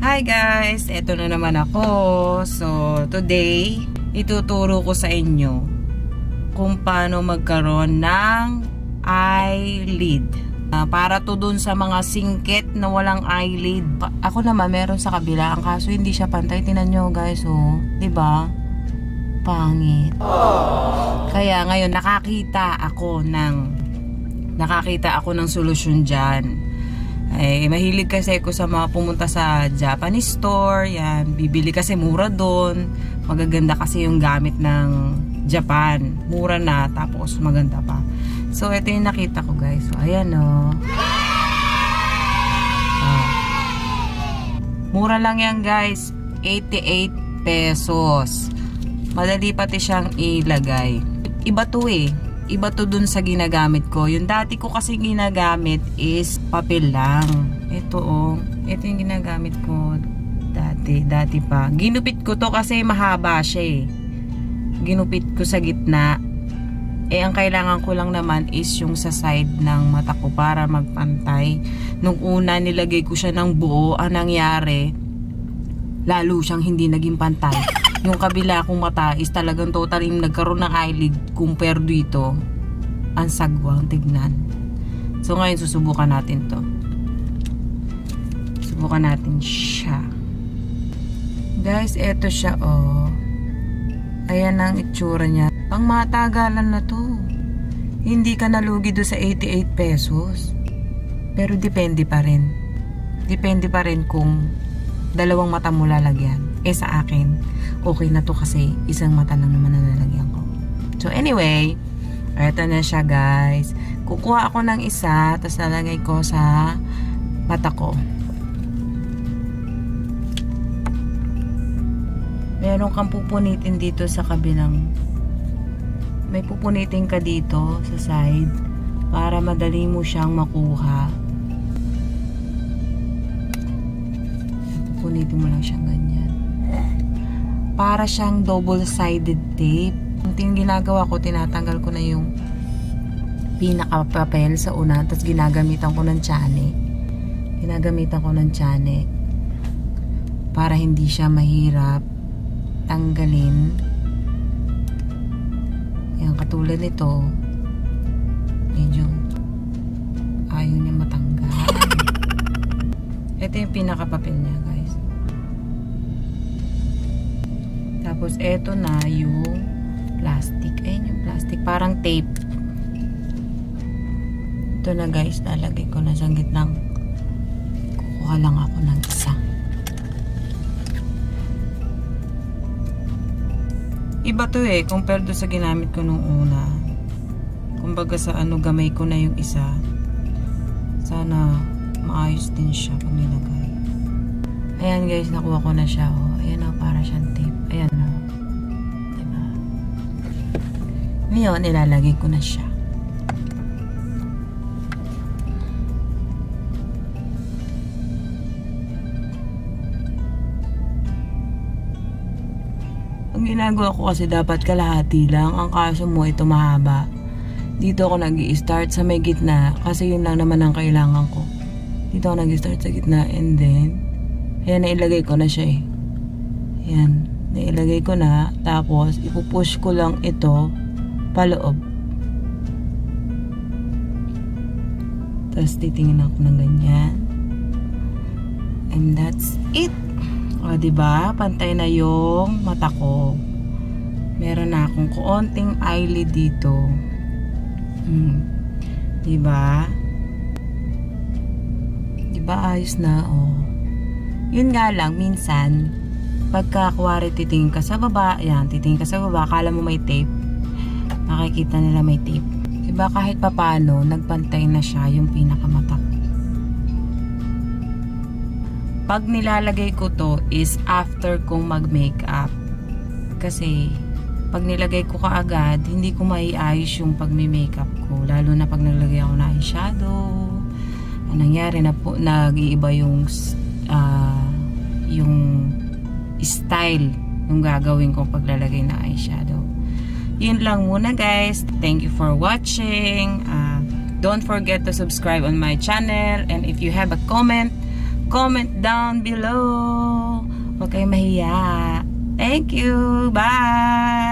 Hi guys! Eto na naman ako. So, today, ituturo ko sa inyo kung paano magkaroon ng eyelid. Para to dun sa mga singkit na walang eyelid. Ako naman, meron sa kabila. Ang kaso, hindi siya pantay. Tinan nyo guys, oh. Diba? Pangit. Kaya ngayon, nakakita ako ng solusyon dyan. Eh, mahilig kasi ako sa mga pumunta sa Japanese store. Yan, bibili kasi mura doon. Magaganda kasi yung gamit ng Japan. Mura na, tapos maganda pa. So, ito yung nakita ko guys. So, ayan o. Mura lang yan guys. 88 pesos. Madali pati siyang ilagay. Iba to eh. Iba to dun sa ginagamit ko. Yung dati ko kasi ginagamit is papel lang. Ito oh. Ito yung ginagamit ko dati pa. Ginupit ko to kasi mahaba siya eh. Ginupit ko sa gitna. Eh ang kailangan ko lang naman is yung sa side ng mata ko para magpantay. Nung una nilagay ko siya ng buo, ang nangyari lalo siyang hindi naging pantay. Yung kabila kong mata is talagang totally nagkaroon ng eyelid compare dito. Ang sagwang tignan. So ngayon susubukan natin to. Subukan natin siya. Guys, eto siya oh. Ayan ang itsura niya. Ang matagalan na to. Hindi ka nalugi do sa 88 pesos. Pero depende pa rin. Depende pa rin kung dalawang mata mo lalagyan. Eh sa akin, okay na to kasi isang mata lang naman na lalagyan ko. So anyway, eto na siya guys. Kukuha ako ng isa, tapos lalagay ko sa mata ko. Meron kang pupunitin dito sa kabilang. May pupunitin ka dito sa side para madali mo siyang makuha. Pupunitin mo lang siyang ganyan. Para siyang double-sided tape. Yung ginagawa ko, tinatanggal ko na yung pinaka-papel sa una, tapos ginagamitan ko ng tsane. Ginagamitan ko ng tsane para hindi siya mahirap tanggalin. Yan, katulad nito, medyo ayaw niya matanggal. Ito yung pinaka-papel niya guys. Tapos, eto na yung plastic. Ayan yung plastic. Parang tape. Ito na guys. Nalagay ko na sa gitnang. Kukuha lang ako ng isa. Iba to eh. Compared sa ginamit ko nung una. Kumbaga sa ano, gamay ko na yung isa. Sana maayos din siya pag nilagay. Ayan guys. Nakuha ko na siya. Oh. Ayan o. Para siyang tape. Ayan o. Diba? Ngayon, ilalagay ko na siya. Ang ginagawa ko kasi dapat kalahati lang. Ang kaso mo ito mahaba. Dito ako nag-i-start sa may gitna. Kasi yun lang naman ang kailangan ko. Dito ako nag-i-start sa gitna. And then, ayan, nailagay ko na siya eh. Ayan. Nailagay ko na, tapos ipupush ko lang ito paloob. Tapos titingin ako ng ganyan. And that's it. O diba? Pantay na yung mata ko. Meron na akong konting eyelid dito. Diba? Diba ayos na oh. Yun nga lang, minsan pagka kuwari titingin ka sa baba, yan, titingin ka sa baba, akala mo may tape, makikita nila may tape. Diba kahit papano, nagpantay na siya yung pinakamata ko. Pag nilalagay ko to is after kong mag-makeup. Kasi, pag nilagay ko kaagad, hindi ko maiayos yung pag-makeup ko. Lalo na pag nalagay ako na eyeshadow. Anong nangyari na po, nag-iiba yung style yung gagawin kong paglalagay na eyeshadow. Yun lang muna guys. Thank you for watching. Don't forget to subscribe on my channel, and if you have a comment, comment down below. Huwag kayong mahiya. Thank you. Bye!